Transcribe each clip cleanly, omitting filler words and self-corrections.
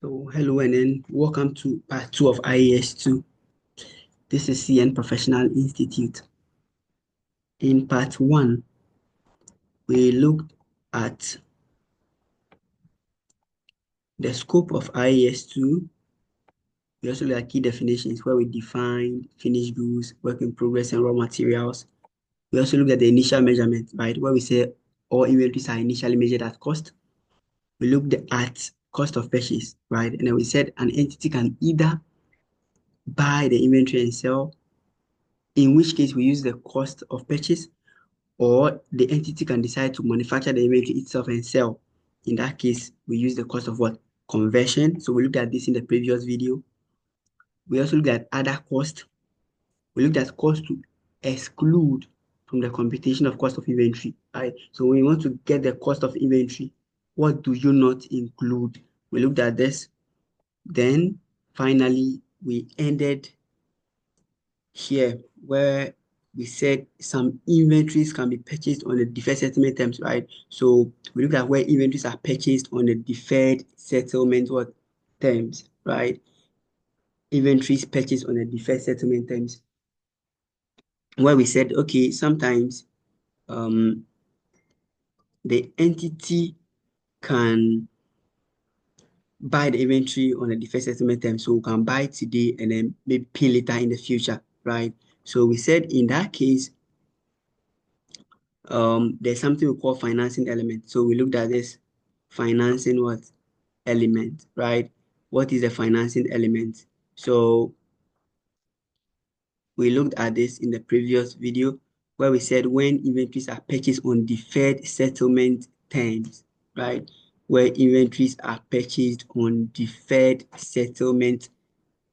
So hello and then welcome to part 2 of IAS2. This is CN Professional Institute. In part 1, we looked at the scope of IAS2. We also looked at key definitions where we defined finished goods, work in progress, and raw materials. We also looked at the initial measurement, right, where we say all inventories are initially measured at cost. We looked at cost of purchase, right, and then we said an entity can either buy the inventory and sell, in which case we use the cost of purchase, or the entity can decide to manufacture the inventory itself and sell. In that case, we use the cost of what? Conversion. So we looked at this in the previous video. We also looked at other costs. We looked at cost to exclude from the computation of cost of inventory. Right? So when you want to get the cost of inventory, what do you not include? We looked at this. Then finally, we ended here where we said some inventories can be purchased on the deferred settlement terms, right? So we look at where inventories are purchased on the deferred settlement terms, right? Inventories purchased on the deferred settlement terms, where we said, okay, sometimes the entity can buy the inventory on a deferred settlement term. So we can buy today and then maybe pay later in the future, right? So we said in that case, there's something we call financing element. So we looked at this financing element, right? What is the financing element? So we looked at this in the previous video where we said when inventories are purchased on deferred settlement terms, right? Where inventories are purchased on deferred settlement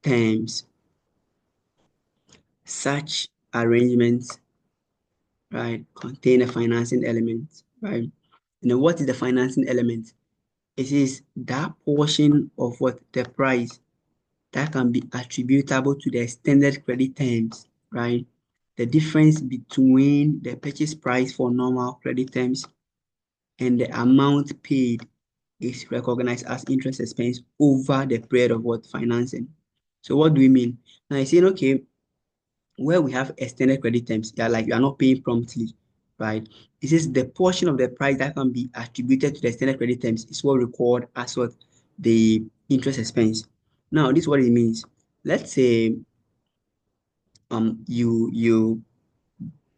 terms. Such arrangements, right, contain a financing element, right? And then what is the financing element? It is that portion of the price that can be attributable to the extended credit terms, right? The difference between the purchase price for normal credit terms and the amount paid is recognized as interest expense over the period of financing. So what do we mean? Now you're saying, okay, where we have extended credit terms, you are not paying promptly, right? It says the portion of the price that can be attributed to the extended credit terms is what we record as the interest expense. Now, this is what it means. Let's say you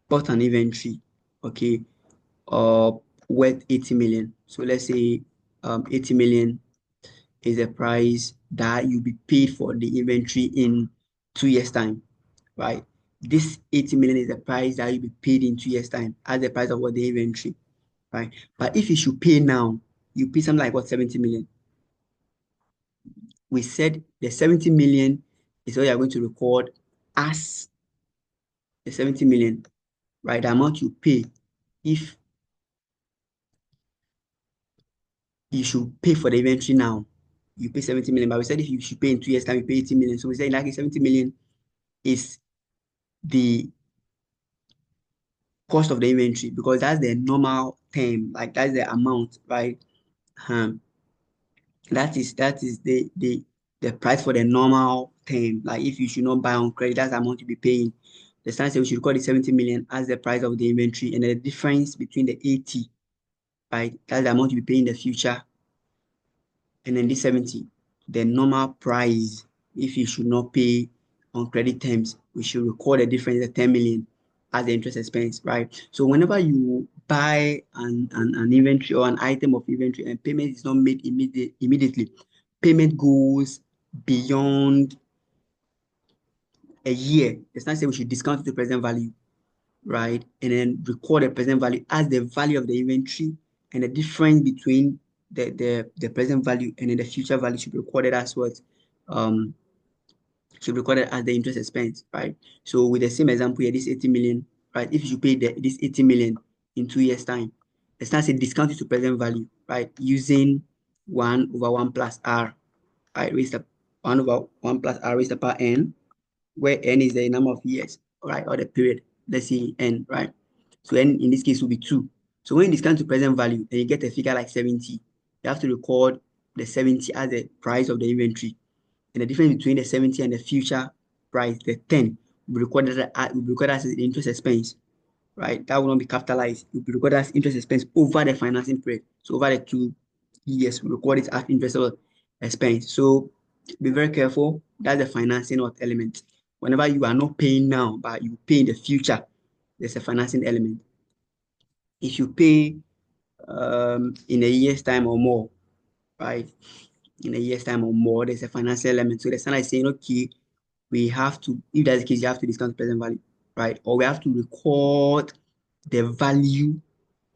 bought an inventory, okay, worth 80 million. So let's say 80 million is the price that you'll be paid for the inventory in 2 years' time, right? This 80 million is the price that you'll be paid in 2 years' time as the price of the inventory, right? But if you should pay now, you pay something like 70 million. We said the 70 million is what you're going to record as the 70 million, right? The amount you pay if you should pay for the inventory now. You pay 70 million, but we said if you should pay in 2 years' time, you pay 80 million. So we said in that case, 70 million is the cost of the inventory because that's the normal term, like that's the amount, right? Um, that is the price for the normal term. Like if you should not buy on credit, that's the amount you'll be paying. The standard says we should call it 70 million as the price of the inventory, and the difference between the 80, right? That's the amount you'll be paying in the future. And then this 70, the normal price, if you should not pay on credit terms, we should record the difference, the 10 million as the interest expense, right? So whenever you buy an inventory or an item of inventory and payment is not made immediately, payment goes beyond a year. It's not say we should discount it to present value, right? And then record the present value as the value of the inventory, and the difference between the present value and then the future value should be recorded as um should be recorded as the interest expense, right? So with the same example here, this 80 million, right? If you pay this 80 million in 2 years' time, let's not say discount it to present value, right? Using 1 over 1 plus r, right? Raised to 1 over 1 plus r raised to power n, where n is the number of years, right, or the period. Let's say n, right? So n in this case will be 2. So when you discount to present value and you get a figure like 70, you have to record the 70 as the price of the inventory. And the difference between the 70 and the future price, the 10, will be recorded as the interest expense, right? That will not be capitalized. It will be recorded as interest expense over the financing period. So over the 2 years, we record it as interest expense. So be very careful. That's the financing element. Whenever you are not paying now, but you pay in the future, there's a financing element. If you pay in a year's time or more, right? In a year's time or more, there's a financial element. So the standard is saying, okay, we have to, if that's the case, you have to discount present value, right? Or we have to record the value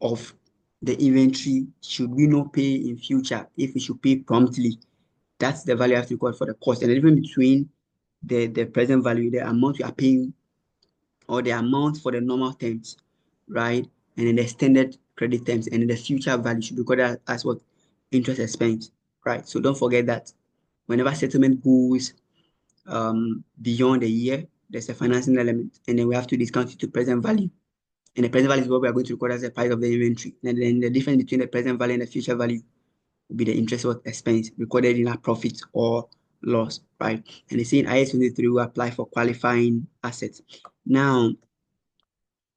of the inventory should we not pay in future, if we should pay promptly. That's the value you have to record for the cost. And the difference between the present value, the amount you are paying, or the amount for the normal terms, right? And then the extended credit terms, and then the future value should be recorded as what? Interest expense, right? So don't forget that whenever settlement goes beyond a year, there's a financing element, and then we have to discount it to present value. And the present value is what we are going to record as the price of the inventory. And then the difference between the present value and the future value will be the interest or expense recorded in our profit or loss, right? And they say in IS 23 we apply for qualifying assets. Now,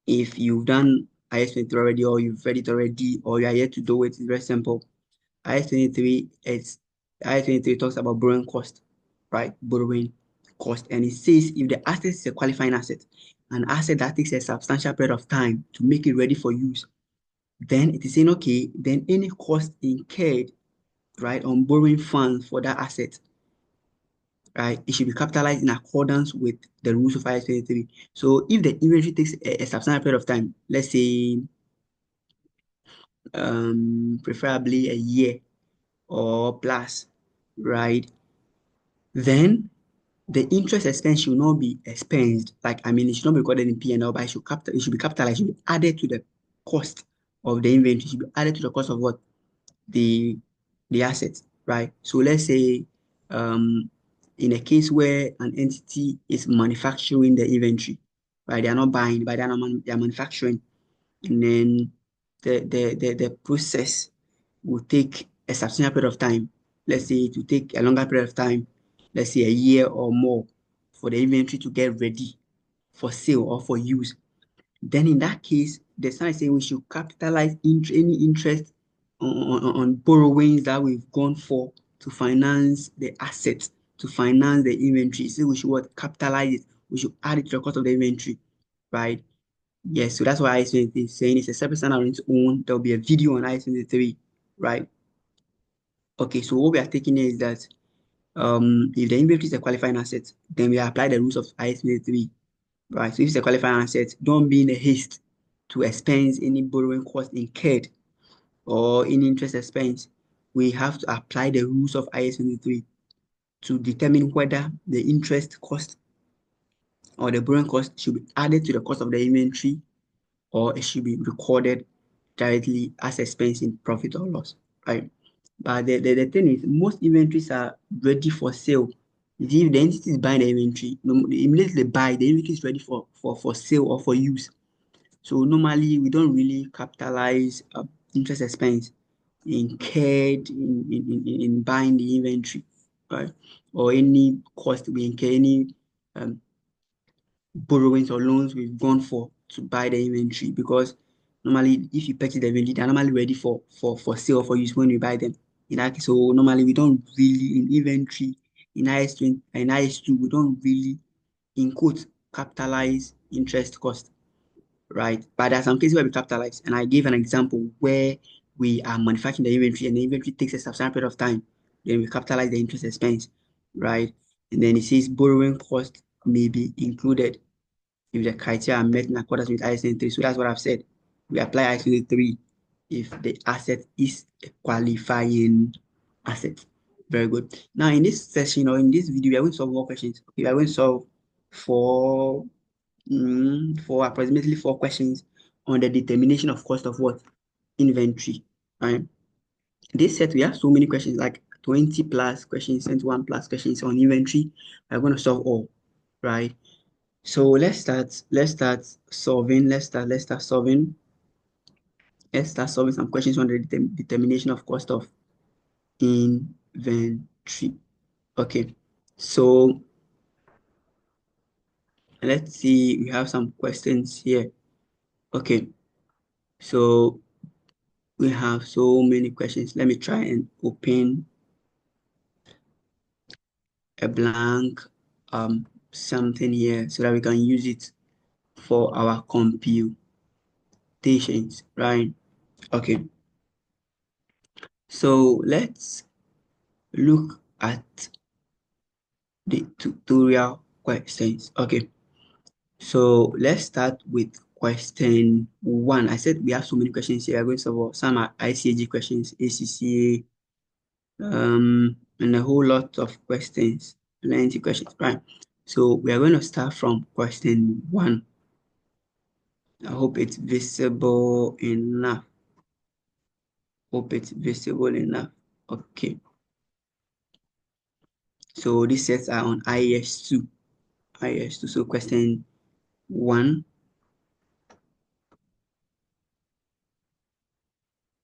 if you've done IS 23 already, or you've read it already, or you are yet to do it, it's very simple. IS 23 is IS 23 talks about borrowing cost, right? Borrowing cost. And it says if the asset is a qualifying asset, an asset that takes a substantial period of time to make it ready for use, then it is saying, okay, then any cost incurred, right, on borrowing funds for that asset, right, it should be capitalized in accordance with the rules of IS 23. So if the inventory takes a substantial period of time, let's say preferably a year or plus, right, then the interest expense should not be expensed. Like, I mean, it should not be recorded in P&L, but it should be capitalized. It should be added to the cost of the inventory. It should be added to the cost of what? The assets, right? So let's say in a case where an entity is manufacturing the inventory, right? They are not buying, but they are manufacturing. And then the process will take a substantial period of time. Let's say it will take a longer period of time, let's say a year or more, for the inventory to get ready for sale or for use. Then in that case, the sign is saying we should capitalize any interest on borrowings that we've gone for to finance the assets, to finance the inventory. So we should what? Capitalize it. We should add it to the cost of the inventory, right? Yes, so that's why IS 23 is saying it's a separate standard on its own. There'll be a video on IS 23, right? Okay, so what we are taking here is that if the inventory is a qualifying asset, then we apply the rules of IS 23, right? So if it's a qualifying asset, don't be in a haste to expense any borrowing cost incurred or any interest expense. We have to apply the rules of IS 23 to determine whether the interest cost or the borrowing cost should be added to the cost of the inventory, or it should be recorded directly as expense in profit or loss, right? But the thing is, most inventories are ready for sale. If the entity is buying the inventory, immediately buy, the inventory is ready for sale or for use. So normally we don't really capitalize interest expense incurred in buying the inventory, right? Or any cost we incur, any um, borrowings or loans we've gone for to buy the inventory, because normally if you purchase the inventory, they're normally ready for sale or for use when you buy them. In that case, so normally we don't really in inventory in IS20 and IS2, we don't really in quote capitalize interest cost, right? But there are some cases where we capitalize, and I gave an example where we are manufacturing the inventory and the inventory takes a substantial period of time, then we capitalize the interest expense, right? And then it says borrowing cost may be included if the criteria are met in accordance with IS 23. So that's what I've said. We apply IS 23 if the asset is a qualifying asset. Very good. Now, in this session or in this video, we are going to solve more questions. Okay, we are going to solve for for approximately 4 questions on the determination of cost of what? Inventory. Right. This set we have so many questions, like 20 plus questions, 21 plus questions on inventory. We're going to solve all, right? So let's start solving. Let's start solving some questions on the determination of cost of inventory. inventory. Okay, so let's see, we have some questions here. Okay, so we have so many questions. Let me try and open a blank something here so that we can use it for our computations, right? Okay, so let's look at the tutorial questions. Okay, so let's start with question one. I said we have so many questions here. I'm going to solve some are ICAG questions, ACCA, and a whole lot of questions, plenty questions, right? So we are going to start from question one. I hope it's visible enough. Hope it's visible enough. Okay. So these sets are on IES2. IES2. So question one.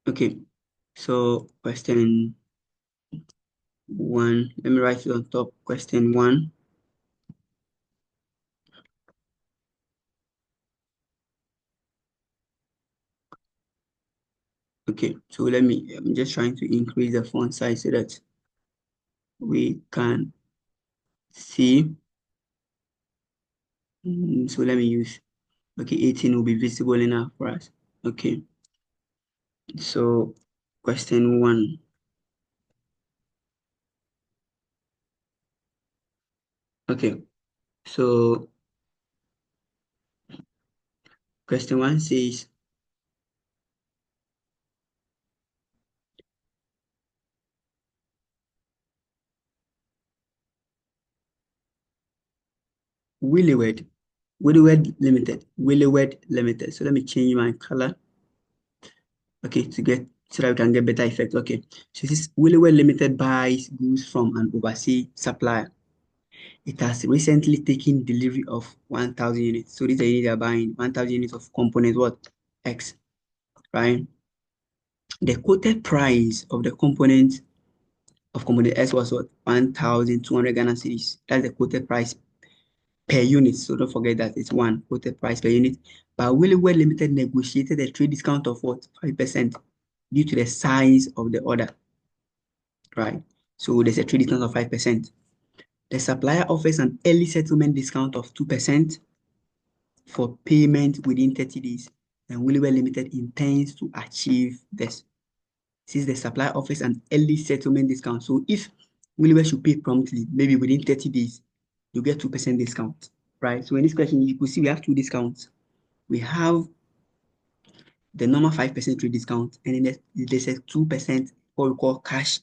Okay. So question one. Let me write it on top. Question one. Okay. So I'm just trying to increase the font size so that we can see. So let me use, okay, 18 will be visible enough for us. Okay. So question one. Okay. So question one says, Willywed, Willywed Limited, Willywed Limited. So let me change my color, okay, to get so that we can get better effect. Okay, so this Willywed Limited buys goods from an overseas supplier. It has recently taken delivery of 1,000 units. So these are units they are buying 1,000 units of component what X, right? The quoted price of the component X was what 1,200 Ghana cedis. That's the quoted price per unit. So don't forget that it's one quoted price per unit. But Willie Well Limited negotiated a trade discount of what 5% due to the size of the order, right? So there's a trade discount of 5%. The supplier offers an early settlement discount of 2% for payment within 30 days. And Willie Well Limited intends to achieve this. Since the supplier offers an early settlement discount. So if Willie Well should pay promptly, maybe within 30 days, you get 2% discount, right? So in this question, you could see we have two discounts. We have the normal 5% trade discount, and then there's a 2% what we call cash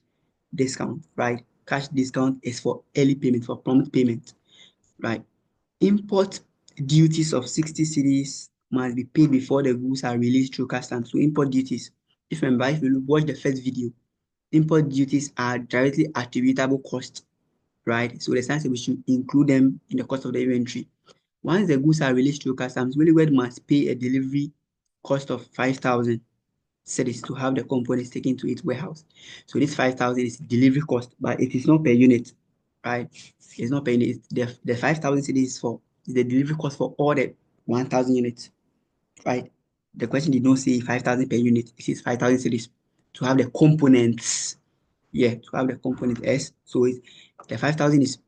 discount, right? Cash discount is for early payment, for prompt payment, right? Import duties of 60 cedis must be paid before the goods are released through customs. So import duties, if you remember, if you watch the first video, import duties are directly attributable cost, right? So the science we should include them in the cost of the inventory. Once the goods are released through customs, Willywed must pay a delivery cost of 5,000 cedis to have the components taken to its warehouse. So this 5,000 is delivery cost, but it is not per unit, right? It's not per unit. The 5,000 cedis is the delivery cost for all the 1,000 units, right? The question did not say 5,000 per unit. It says 5,000 cedis to have the components. Yeah, to have the component S. So the 5,000 is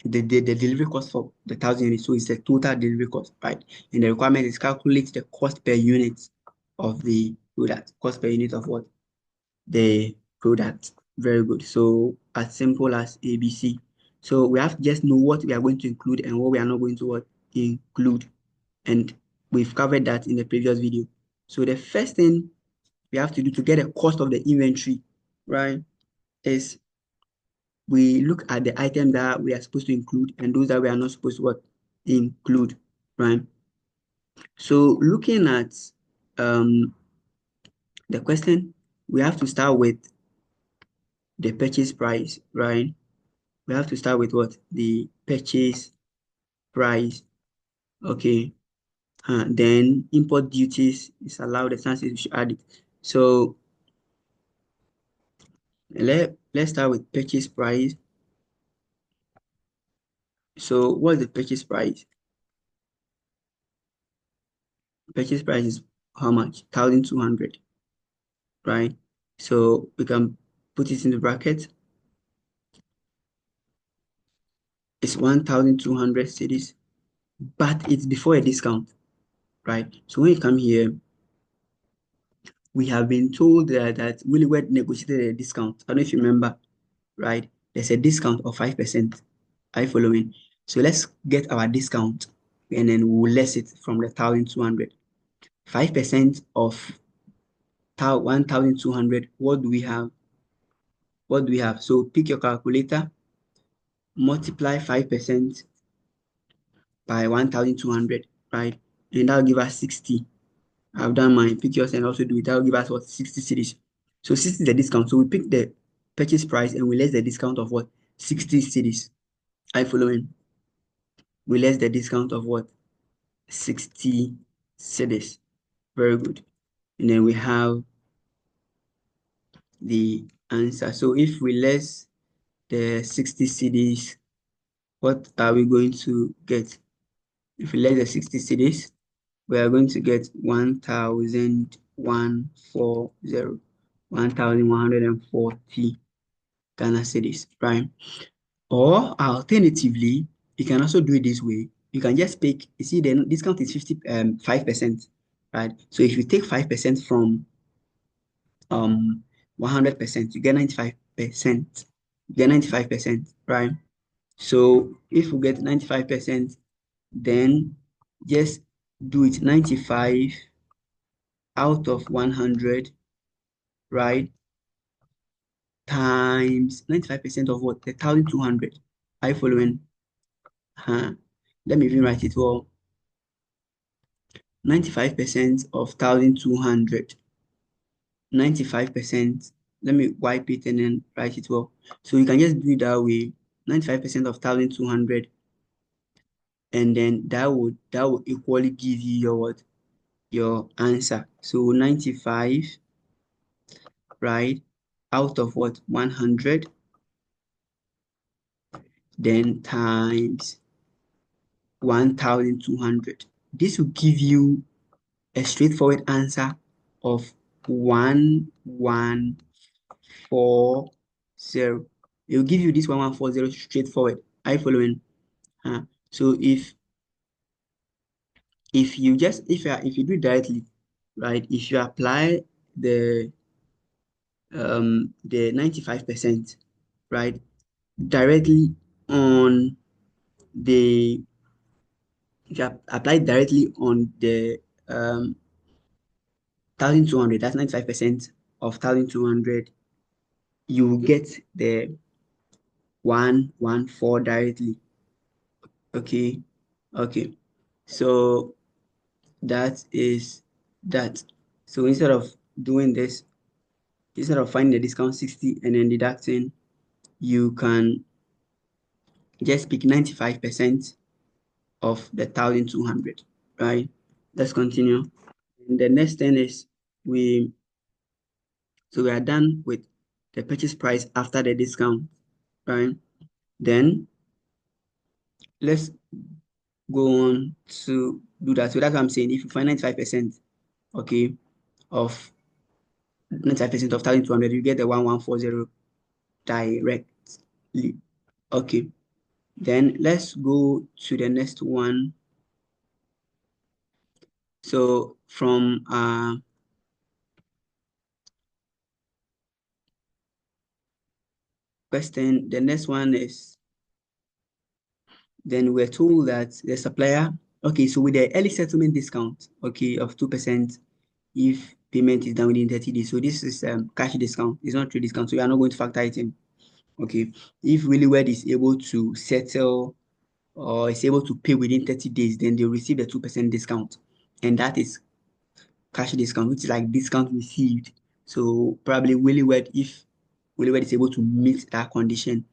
the delivery cost for the 1,000 units. So it's the total delivery cost, right? And the requirement is calculate the cost per unit of the product. Cost per unit of what? The product. Very good. So as simple as ABC. So we have to just know what we are going to include and what we are not going to what include. And we've covered that in the previous video. So the first thing we have to do to get a cost of the inventory, right, is we look at the items that we are supposed to include and those that we are not supposed to what include, right? So looking at um, the question, we have to start with the purchase price, right? We have to start with what? The purchase price. Okay. Then import duties is allowed, the chances we should add it. So Let's start with purchase price. So what's the purchase price? Purchase price is how much? 1,200, right? So we can put it in the bracket. It's 1,200 cities, but it's before a discount, right? So when you come here, we have been told that Willywed negotiated a discount. I don't know if you remember, right? There's a discount of 5%. Are you following? So let's get our discount and then we'll less it from the 1,200. 5% of 1,200. What do we have? What do we have? So pick your calculator, multiply 5% by 1,200, right? And that'll give us 60. I've done mine. Pick yours and also do it. That'll give us what? 60 cities. So 60 is the discount. So we pick the purchase price and we less the discount of what? 60 cities. Are you following? We less the discount of what? 60 cities. Very good. And then we have the answer. So if we less the 60 cities, what are we going to get? If we less the 60 cities, we are going to get 1,140, 1,140 Ghana cedis, right? Or alternatively, you can also do it this way. You can just pick, you see, the discount is 5%, right? So if you take 5% from 100%, you get 95%. You get 95%, right? So if we get 95%, then just do it 95 out of 100, right? Times 95% of what? 1,200. Are you following? Huh. Let me even write it well. 95% of 1,200. 95%. Let me wipe it and then write it well. So you can just do it that way. 95% of 1,200. And then that would equally give you your what? Your answer. So 95, right? Out of what? 100. Then times 1,200. This will give you a straightforward answer of 1,140. It will give you this 1,140 straightforward. Are you following? So if you just if you do it directly, right? If you apply the 95%, right, directly on the if you apply it directly on the 1,200, that's 95% of 1,200, you will get the 114 directly. Okay. Okay. So that is that. So doing this, instead of finding the discount 60 and then deducting, you can just pick 95% of the 1,200, right? Let's continue. And the next thing is we are done with the purchase price after the discount, right? Then let's go on to do that. So that's what I'm saying. If you find 95%, okay, of 95% of 1,200, you get the 1,140 directly. Okay. Then let's go to the next one. So from question, the next one is, then we're told that the supplier, okay, so with the early settlement discount, okay, of 2%, if payment is done within 30 days. So this is cash discount. It's not trade discount. So we are not going to factor it in. Okay. If Willywed is able to settle or is able to pay within 30 days, then they'll receive the 2% discount. And that is cash discount, which is like discount received. So probably Willywed, if Willywed is able to meet that condition,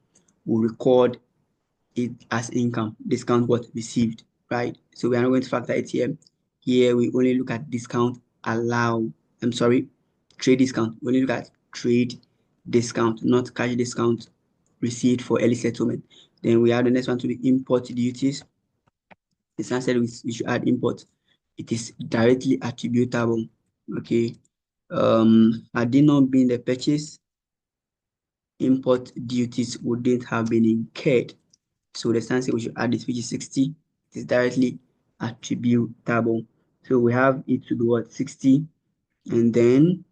will record it as income, discount what received, right? So we are not going to factor it here. Here we only look at discount trade discount. We only look at trade discount, not cash discount received for early settlement. Then we have the next one to be import duties. The Sun said we should add import. It is directly attributable. Okay. Had it not been the purchase, import duties wouldn't have been incurred. So the Sun said we should add this, which is 60. It is directly attributable. So we have it to be what? 60. And then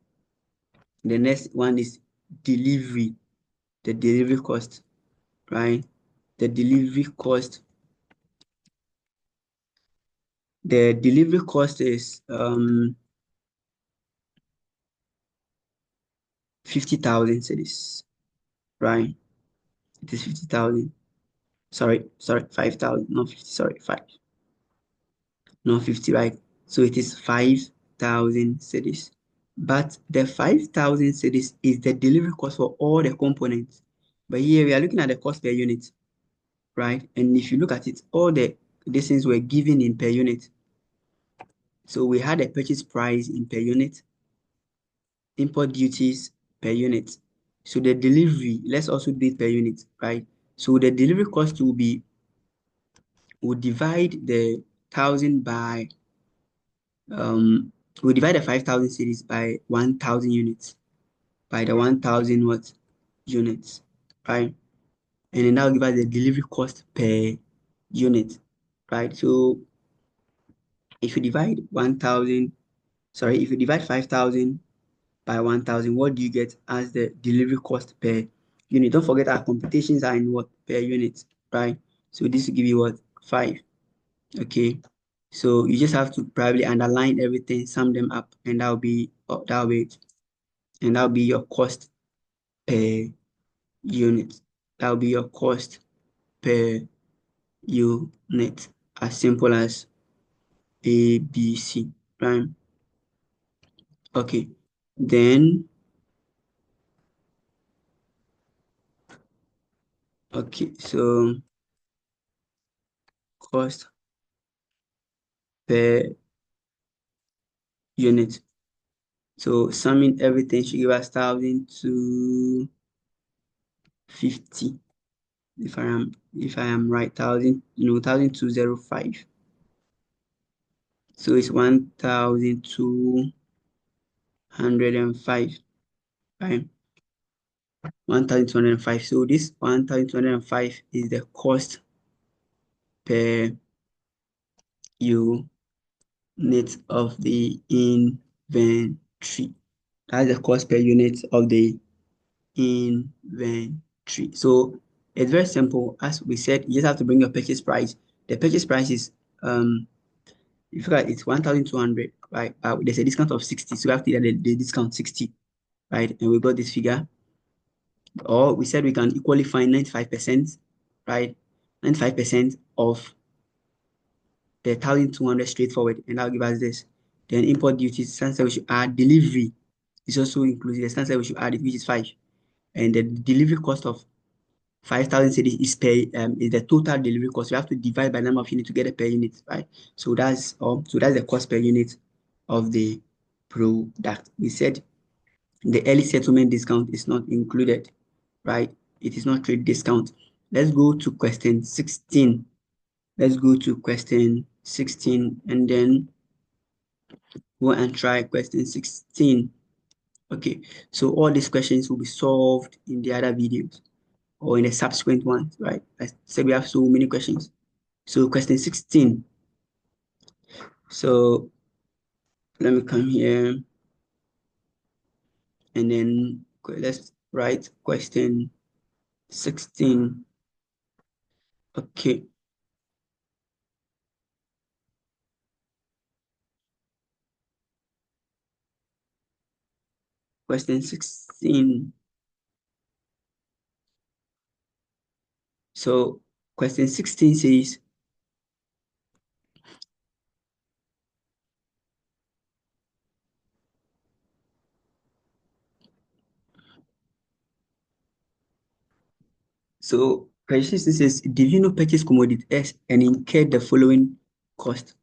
the next one is delivery, the delivery cost, right? The delivery cost, the delivery cost is 50,000 cedis, right? It is 50,000. Sorry, 5,000, not 50, sorry, 5, not 50, right? So it is 5,000 cedis. But the 5,000 cedis is the delivery cost for all the components. But here we are looking at the cost per unit, right? And if you look at it, all the things were given in per unit. So we had a purchase price in per unit, import duties per unit. So the delivery, let's also do it per unit, right? So the delivery cost will divide the thousand by we divide the 5,000 series by 1,000 units, by the 1,000 what units, right? And then that will give us the delivery cost per unit, right? So if you divide 1,000, sorry, if you divide 5,000 by 1,000, what do you get as the delivery cost per unit? Don't forget our computations are in what? Per unit, right? So this will give you what? 5. Okay. So you just have to probably underline everything, sum them up, and that'll be and that'll be your cost per unit. That'll be your cost per unit. As simple as A, B, C, right? Okay. Then okay, so cost per unit. So summing everything should give us 1,250. If I am right, 1,205. So it's 1,205, right? 1,205. So this 1,205 is the cost per unit of the inventory. That's the cost per unit of the inventory. So it's very simple. As we said, you just have to bring your purchase price. The purchase price is if you look at it's 1,200, right? There's a discount of 60, so we have to get the discount 60, right? And we got this figure. Or we said we can equally find 95%, right? 95% of the 1,200 straightforward, and that'll give us this. Then import duties, standard we should add delivery is also included. The standard we should add it, which is 5. And the delivery cost of 5,000 cities is the total delivery cost. You have to divide by number of units to get a per unit, right? So that's the cost per unit of the product. We said the early settlement discount is not included, right? It is not trade discount. Let's go to question 16. Let's go to question 16 and then go and try question 16. Okay, so all these questions will be solved in the other videos or in the subsequent ones, right? I said we have so many questions. So question 16. So let me come here and then let's write question 16. Okay. Question 16. So question 16 says, so question 16 says, did you know purchase commodity X and incurred the following cost,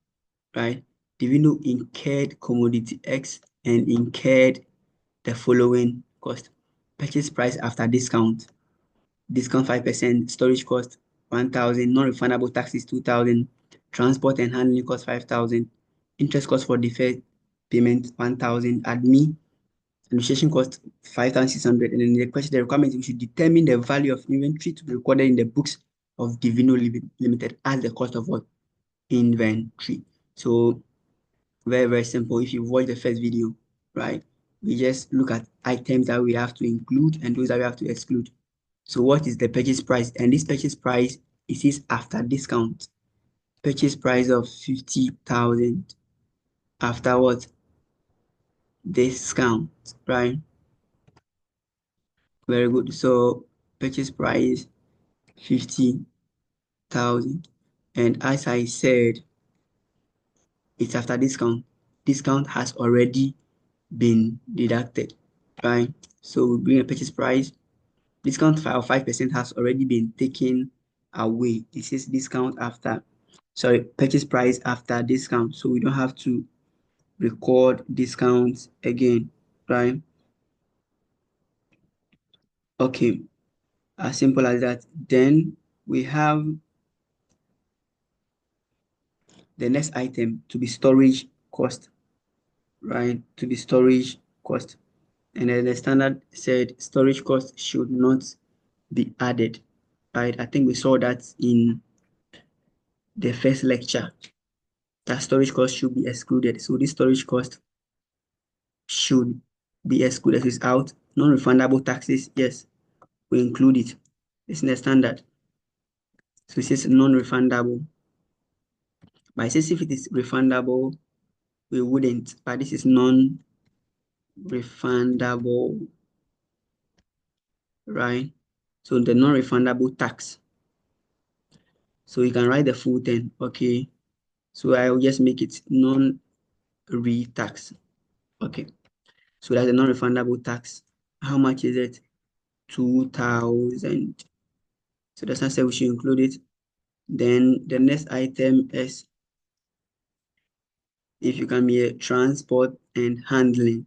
right? Did you know incurred commodity X and incurred the following cost? purchase price after discount. Discount 5%, storage cost 1,000, non-refundable taxes 2,000, transport and handling cost 5,000, interest cost for deferred payment 1,000, admin administration cost 5,600. And then the requirement, we should determine the value of inventory to be recorded in the books of Divino Limited as the cost of what? Inventory. So very, very simple. If you watch the first video, right, we just look at items that we have to include and those that we have to exclude. So what is the purchase price? And this purchase price, it is after discount. Purchase price of 50,000 after what? Discount, right? Very good. So purchase price 50,000. And as I said, it's after discount. Discount has already been deducted, right? So we bring a purchase price. Discount of 5% has already been taken away. This is discount after, sorry, purchase price after discount. So we don't have to record discounts again, right? Okay, as simple as that. Then we have the next item to be storage cost, right? To be storage cost. And then the standard said storage cost should not be added, right? I think we saw that in the first lecture, that storage cost should be excluded. So this storage cost should be excluded. It's out. Non-refundable taxes, yes, we include it. It's in the standard. So it says non-refundable. But it says if it is refundable, we wouldn't. But this is non-refundable, right? So the non-refundable tax. So you can write the full thing, okay? So I will just make it non-re-tax. Okay. So that's a non-refundable tax. How much is it? 2,000. So that's not say we should include it. Then the next item is if you can be a transport and handling.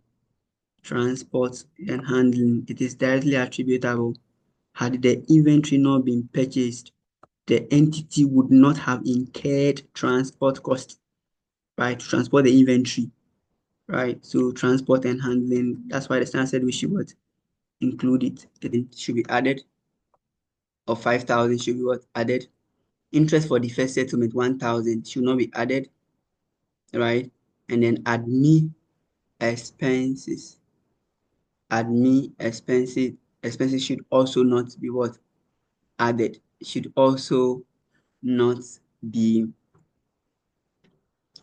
Transport and handling, it is directly attributable. Had the inventory not been purchased, the entity would not have incurred transport cost, right? To transport the inventory, right? So transport and handling, that's why the standard said we should what? Include it. It should be added, or 5,000 should be what? Added. Interest for the first settlement, 1,000 should not be added, right? And then admin expenses. Expenses should also not be what? Added. It should also not be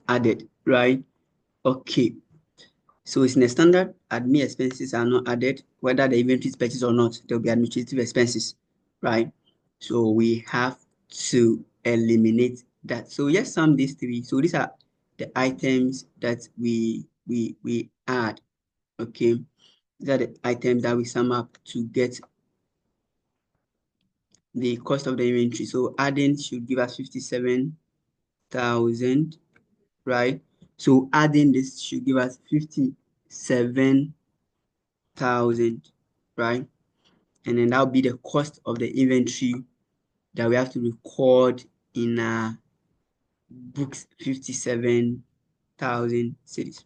added, right? Okay. So it's in the standard, admin expenses are not added, whether the inventory is purchased or not, there'll be administrative expenses, right? So we have to eliminate that. So just sum these three. So these are the items that we add, okay? These are the items that we sum up to get the cost of the inventory. So adding should give us 57,000, right? So adding this should give us 57,000, right? And then that'll be the cost of the inventory that we have to record in our books, 57,000 cities.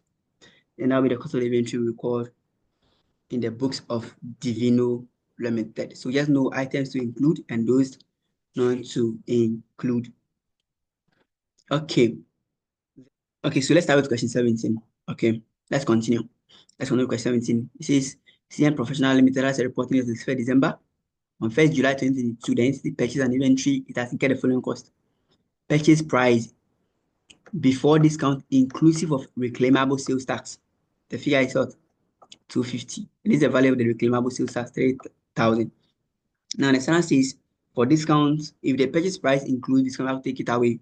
And that'll be the cost of the inventory we record in the books of Divino Limited. So just know items to include and those not to include. Okay. Okay, so let's start with question 17. Okay, let's continue. Let's continue with question 17. It says CN Professional Limited has a reporting of the 1st December. On 1st July 2022, the entity purchased an inventory. It has incurred the following cost. Purchase price before discount inclusive of reclaimable sales tax. The figure is what? 250. This is the value of the reclaimable sales tax, 3,000. Now the standard says for discounts, if the purchase price includes discount, I'll take it away.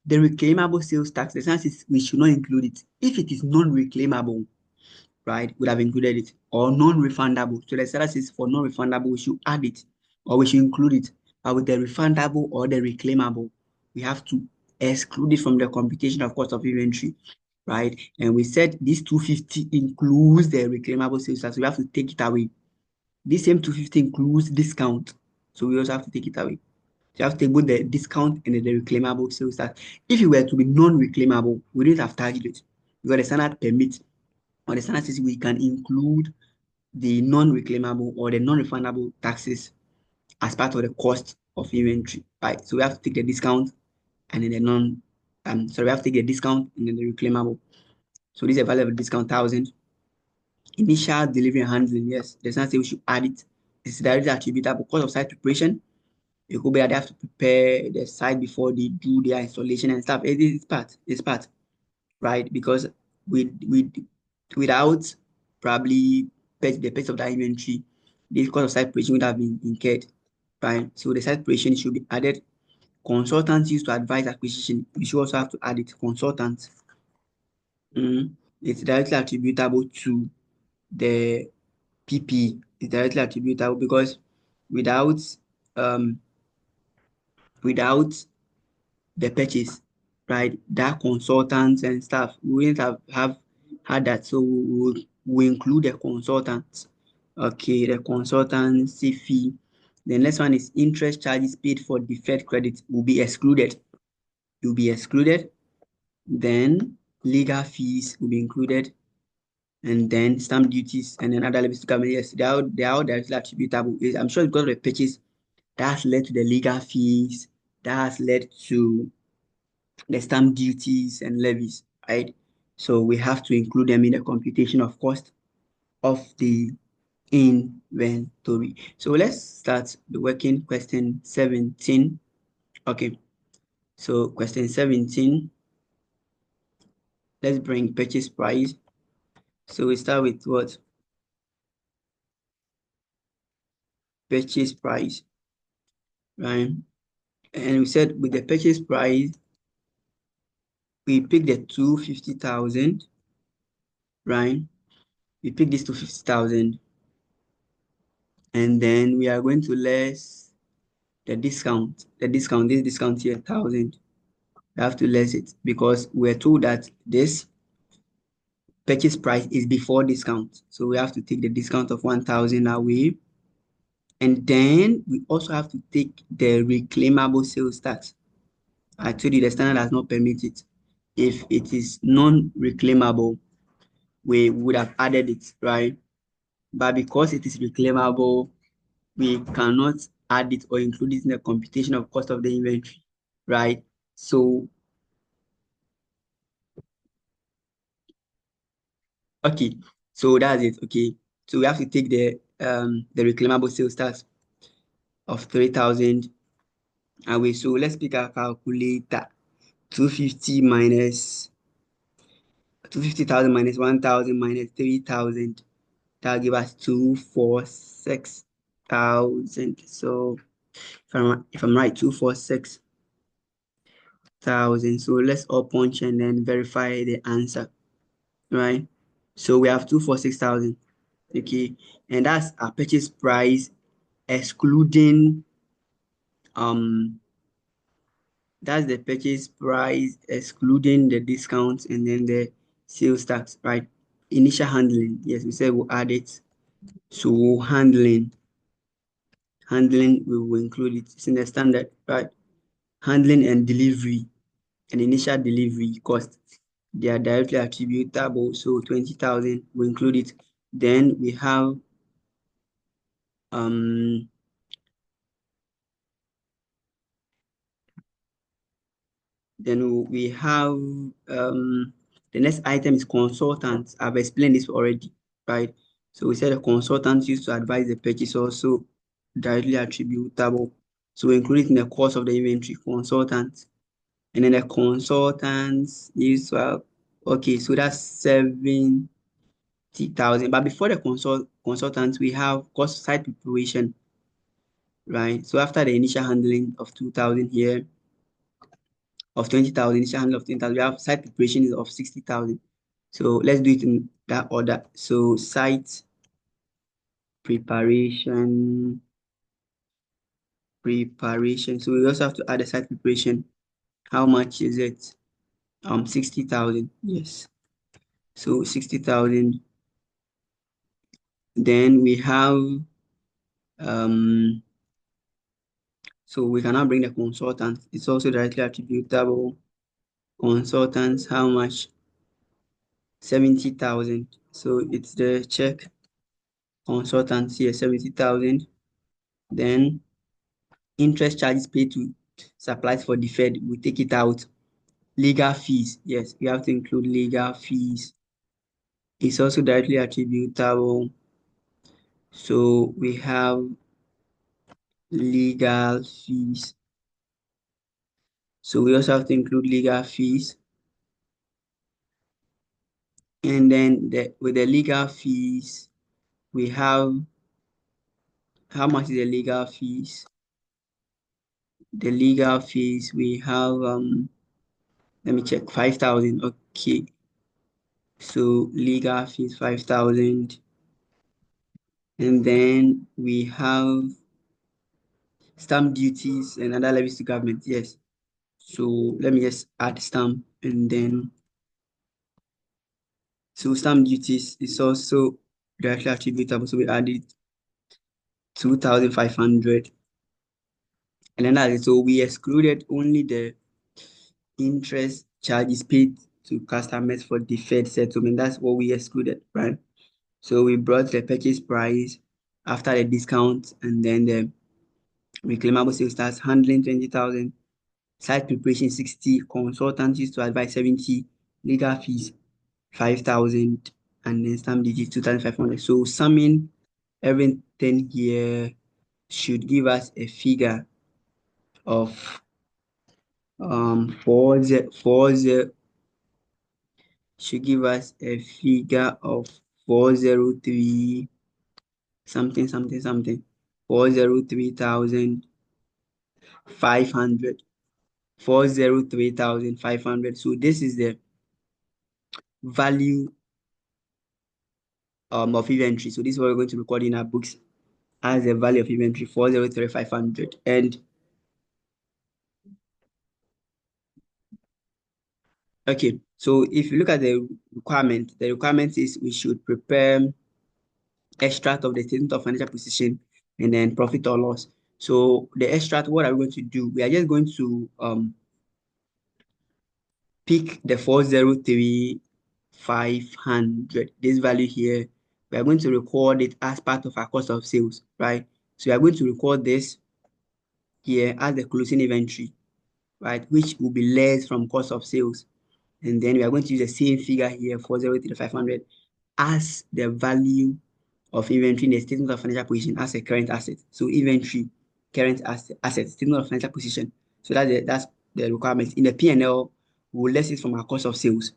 The reclaimable sales tax, the standard says we should not include it. If it is non-reclaimable, right, would have included it, or non-refundable. So the standard says for non-refundable, we should add it, or we should include it. But with the refundable or the reclaimable, we have to exclude it from the computation of cost of inventory, right? And we said this 250 includes the reclaimable sales tax, so we have to take it away. This same 250 includes discount. So we also have to take it away. So you have to take both the discount and the reclaimable sales tax. If it were to be non-reclaimable, we don't have tax it because the standard permits or the standard says we can include the non-reclaimable or the non-refundable taxes as part of the cost of inventory, right? So we have to take the discount and then the so we have to take the discount and then the reclaimable. So this is a value of discount 1,000. Initial delivery and handling, yes, the standard say we should add it. It's directly attributable because of site preparation. You could be they have to prepare the site before they do their installation and stuff. It's part, right? Because with without probably the purchase of that inventory, this cost of site preparation would have been incurred, right? So the site preparation should be added. Consultants used to advise acquisition. You should also have to add it. Consultants. It's directly attributable to the PP. It's directly attributable because without um without the purchase, right? That consultants and stuff, we wouldn't have had that. So we include the consultants. Okay, the consultancy fee. The next one is interest charges paid for deferred credit will be excluded. Will be excluded. Then legal fees will be included. And then stamp duties and then other levies to come in. Yes, they are all directly attributable. I'm sure it's because of the purchase that has led to the legal fees, that has led to the stamp duties and levies, right? So we have to include them in the computation of cost of the inventory. So let's start the working question 17. Okay, so question 17, let's bring purchase price. So we start with what? Purchase price, right? And we said with the purchase price, we pick the 250,000, right? We pick this 250,000, and then we are going to less this discount here, 1,000. We have to less it because we're told that this purchase price is before discount. So we have to take the discount of 1,000 away. And then we also have to take the reclaimable sales tax. I told you the standard does not permit it. If it is non-reclaimable, we would have added it, right? But because it is reclaimable, we cannot add it or include it in the computation of cost of the inventory, right? So, okay, so that's it. Okay, so we have to take the reclaimable sales tax of 3,000 away. So let's pick our calculator. 250 minus 250,000 minus 1,000 minus 3,000. That'll give us 246,000. So if I'm right, 246,000. So let's all punch and then verify the answer, right? So we have 246,000. Okay, and that's our purchase price excluding um that's the purchase price excluding the discounts and then the sales tax, right? Initial handling, yes, we said we'll add it. So handling we will include it. It's in the standard, right? Handling and delivery and initial delivery cost, they are directly attributable. So 20,000 we include it. Then we have um then we have the next item is consultants. I've explained this already, right? So we said the consultants used to advise the purchase also directly attributable. So we include it in the cost of the inventory consultants. And then the consultants used to have, okay, so that's 70,000. But before the consultants, we have cost site preparation, right? So after the initial handling of 2,000 here, of 20,000, initial handle of 20,000, we have site preparation is of 60,000. So let's do it in that order. So site preparation, preparation. So we also have to add the site preparation. How much is it? 60,000. Yes. So 60,000. Then we have Um, so we can now bring the consultants. It's also directly attributable. Consultants, how much? 70,000. So it's the check consultants here, 70,000. Then interest charges paid to supplies for deferred, we take it out. Legal fees, yes, we have to include legal fees. It's also directly attributable. So we have legal fees. So we also have to include legal fees. And then with the legal fees, we have how much is the legal fees? The legal fees we have let me check 5,000. Okay. So legal fees 5,000. And then we have stamp duties and other levies to government. Yes. So let me just add stamp and then so stamp duties is also directly attributable. So we added 2,500. And then that is so we excluded only the interest charges paid to customers for deferred settlement. That's what we excluded, right? So we brought the purchase price after the discount and then the reclaimable sales tax handling 20,000, site preparation 60, consultancies to advise 70, legal fees 5,000, and then stamp duty 2,500. So summing everything here should give us a figure of 40 should give us a figure of 403 something something something 403,500. 403,500. So this is the value of inventory. So this is what we're going to record in our books as the value of inventory 403,500. And okay, so if you look at the requirement is we should prepare extract of the statement of financial position and then profit or loss. So the extract, what are we going to do? We are just going to pick the 403,500, this value here. We are going to record it as part of our cost of sales, right? So we are going to record this here as the closing inventory, right? Which will be less from cost of sales. And then we are going to use the same figure here, 403,500, as the value of inventory in the statement of financial position as a current asset. So inventory, current asset, statement of financial position. So that's the requirement. In the P&L, we'll list it from our cost of sales,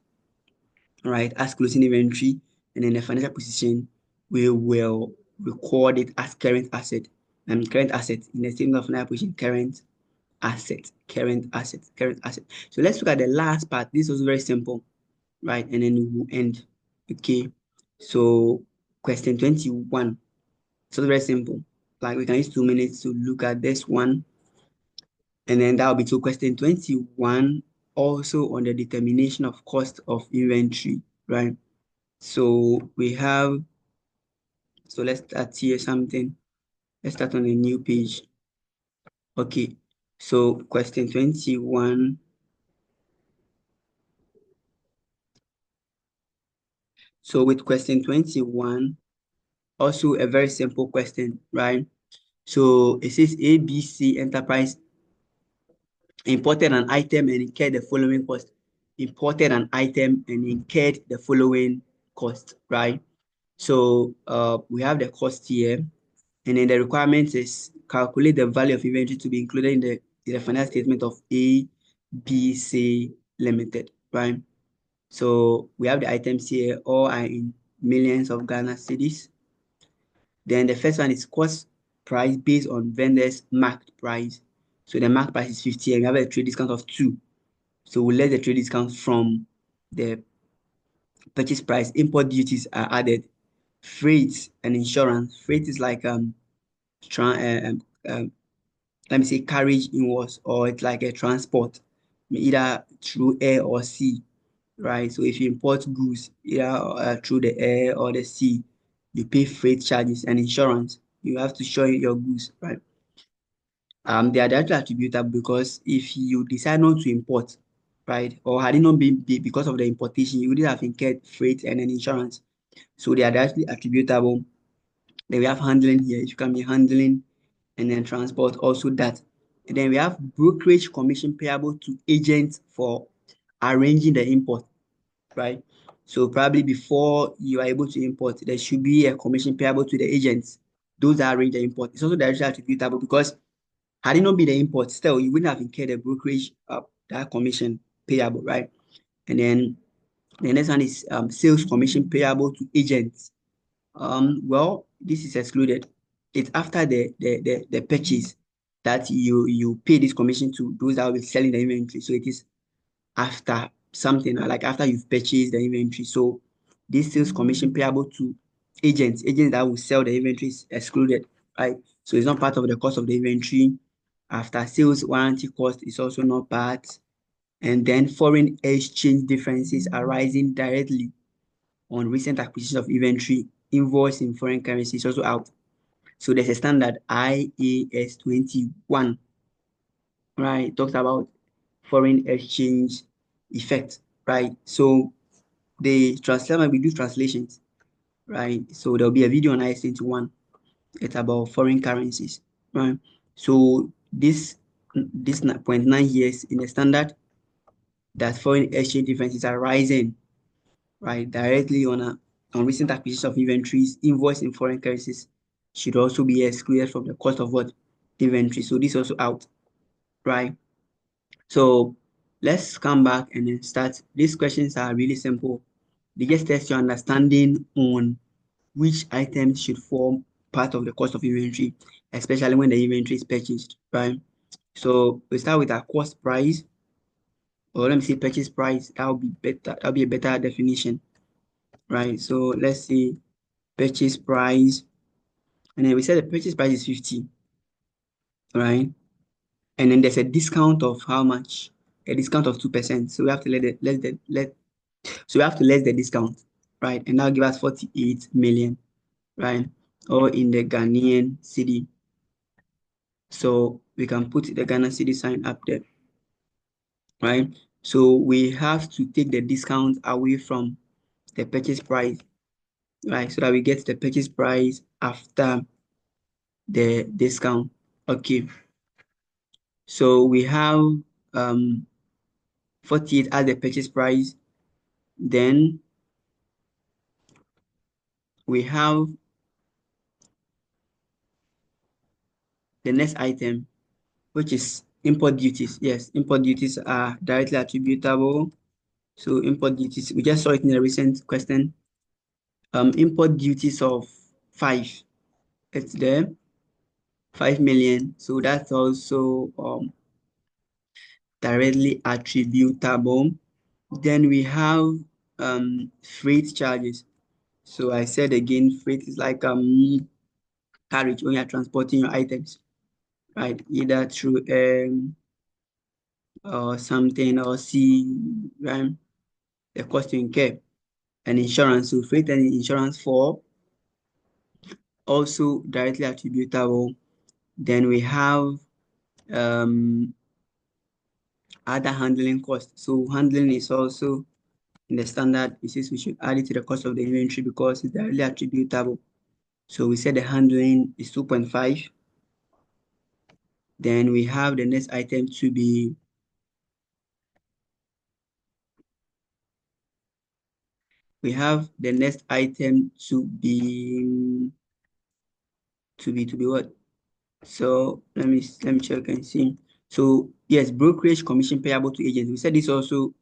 right, as closing inventory, and in the financial position, we will record it as current asset. And current asset in the statement of financial position, current asset, current asset, current asset. So let's look at the last part. This was very simple, right? And then we'll end. Okay. So question 21. So very simple. Like we can use 2 minutes to look at this one. And then that will be to question 21, also on the determination of cost of inventory, right? So we have, so let's start here something. Let's start on a new page. Okay. So question 21. So with question 21, also a very simple question, right? So it says ABC Enterprise imported an item and incurred the following cost. Imported an item and incurred the following cost, right? So we have the cost here, and then the requirement is calculate the value of inventory to be included in the financial statement of A, B, C Limited, right? So we have the items here, all are in millions of Ghana cedis. Then the first one is cost price based on vendor's marked price. So the marked price is 50 and we have a trade discount of 2. So we'll let the trade discount from the purchase price. Import duties are added. Freight and insurance. Freight is like let me say carriage inwards, or it's like a transport, either through air or sea, right? So if you import goods either through the air or the sea, you pay freight charges and insurance. You have to show your goods, right? They are directly attributable because if you decide not to import, right, or had it not been because of the importation, you would have incurred freight and an insurance. So they are directly attributable. Then we have handling here. If you can be handling and then transport, also that. And then we have brokerage commission payable to agents for arranging the import, right? So probably before you are able to import, there should be a commission payable to the agents. Those that arrange the import. It's also directly attributable because had it not been the import, still you wouldn't have incurred a brokerage that commission payable, right? And then the next one is sales commission payable to agents. Well, this is excluded. It's after the purchase that you pay this commission to those that will be selling the inventory. So it is after something like after you've purchased the inventory. So this sales commission payable to agents that will sell the inventory is excluded, right? So it's not part of the cost of the inventory. After sales warranty cost is also not part. And then foreign exchange differences arising directly on recent acquisition of inventory invoice in foreign currency is also out. So there's a standard IAS 21, right? It talks about foreign exchange effect, right? So the translation, we do translations, right? So there'll be a video on IAS 21. It's about foreign currencies, right? So this point 9 years in the standard that foreign exchange differences are rising, right, directly on recent acquisition of inventories, invoice in foreign currencies should also be excluded from the cost of what inventory. So this also out, right? So let's come back and then start. These questions are really simple. They just test your understanding on which items should form part of the cost of inventory, especially when the inventory is purchased, right? So we start with our cost price, or let me say purchase price. That will be better. That'll be a better definition, right? So let's say purchase price, and then we said the purchase price is 50, right? And then there's a discount of how much? A discount of 2%. So we have to so we have to less the discount, right? And that'll give us 48 million, right? Or in the Ghanaian city. So we can put the Ghana city sign up there, right? So we have to take the discount away from the purchase price, right? So that we get the purchase price after the discount. Okay. So we have 48 as the purchase price. Then we have the next item, which is import duties. Yes, import duties are directly attributable. So import duties, we just saw it in a recent question. Import duties of 5, it's there, 5 million. So that's also directly attributable. Then we have freight charges. So I said again, freight is like carriage when you're transporting your items, right? Either through or something or sea, right? The cost to incur and insurance. So freight and insurance for also directly attributable. Then we have um, other handling costs. So handling is also in the standard. It says we should add it to the cost of the inventory because it's directly attributable. So we said the handling is 2.5. Then we have the next item to be to be what? So let me check and see. So yes, brokerage commission payable to agents. We said this also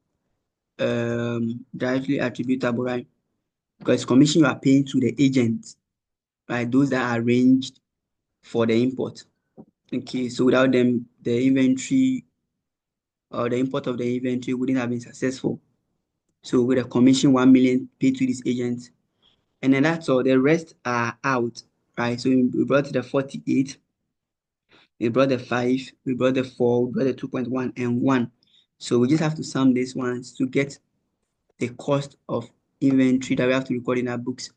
directly attributable, right? Because commission you are paying to the agent, right? Those that are arranged for the import. Okay, so without them, the inventory or the import of the inventory wouldn't have been successful. So with a commission 1 million paid to these agents, and then that's all. The rest are out, right? So we brought the 48, we brought the 5, we brought the 4, we brought the 2.1 and 1. So we just have to sum these ones to get the cost of inventory that we have to record in our books,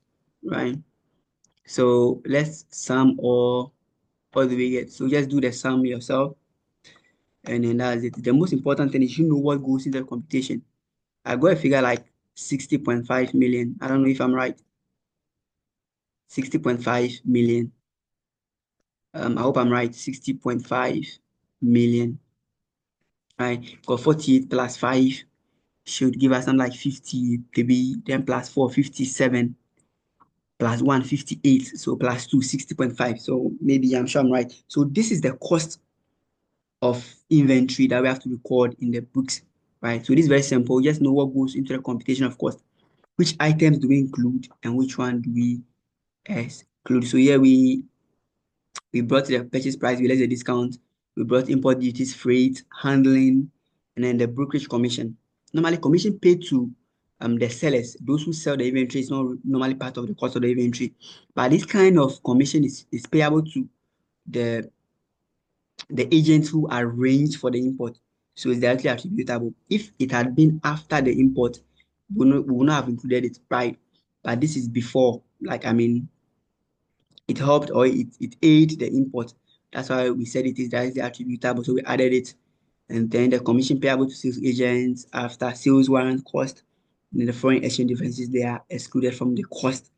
right? So let's sum all what do we get? So just do the sum yourself, and then that's it. The most important thing is you know what goes into the computation. I got a figure like 60.5 million. I don't know if I'm right. 60.5 million. I hope I'm right. 60.5 million. Right? Because 48 plus 5 should give us something like 53, then plus 4, 57, plus 1, 58. So plus 2, 60.5. So maybe I'm sure I'm right. So this is the cost of inventory that we have to record in the books, right? So this is very simple. Just know what goes into the computation of cost. Which items do we include and which one do we exclude? So here we brought the purchase price, we less the discount, we brought import duties, freight, handling, and then the brokerage commission. Normally, commission paid to the sellers, those who sell the inventory is not normally part of the cost of the inventory. But this kind of commission is payable to the the agents who arranged for the import. So it's directly attributable. If it had been after the import, we would not have included it, right? But this is before, like I mean, it helped or it aided the import. That's why we said it is directly attributable. So we added it. And then the commission payable to sales agents after sales warrant cost, and then the foreign exchange differences, they are excluded from the cost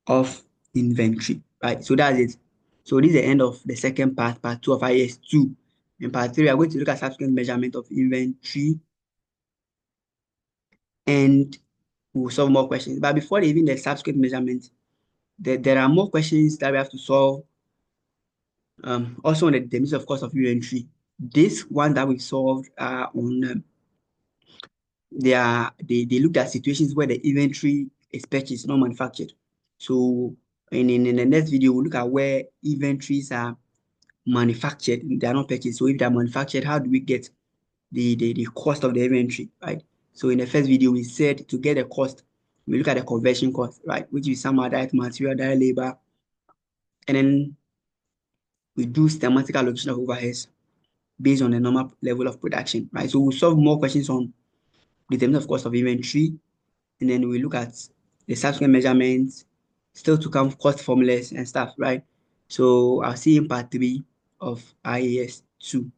of inventory, right? So that's it. So this is the end of the second part 2 of IS 2. In part 3, we are going to look at subsequent measurement of inventory and we'll solve more questions. But before even the subsequent measurement, there are more questions that we have to solve. Also on the definition of cost of inventory. This one that we solved on they looked at situations where the inventory is purchased, not manufactured. So in the next video, we'll look at where inventories are manufactured, they are not purchased. So if they are manufactured, how do we get the cost of the inventory, right? So in the first video, we said to get the cost, we look at the conversion cost, right? Which is some direct material, direct labor, and then we do systematic allocation of overheads based on the normal level of production, right? So we'll solve more questions on determination of cost of inventory, and then we look at the subsequent measurements, still to come cost formulas and stuff, right? So I'll see you in part 3 of IAS 2.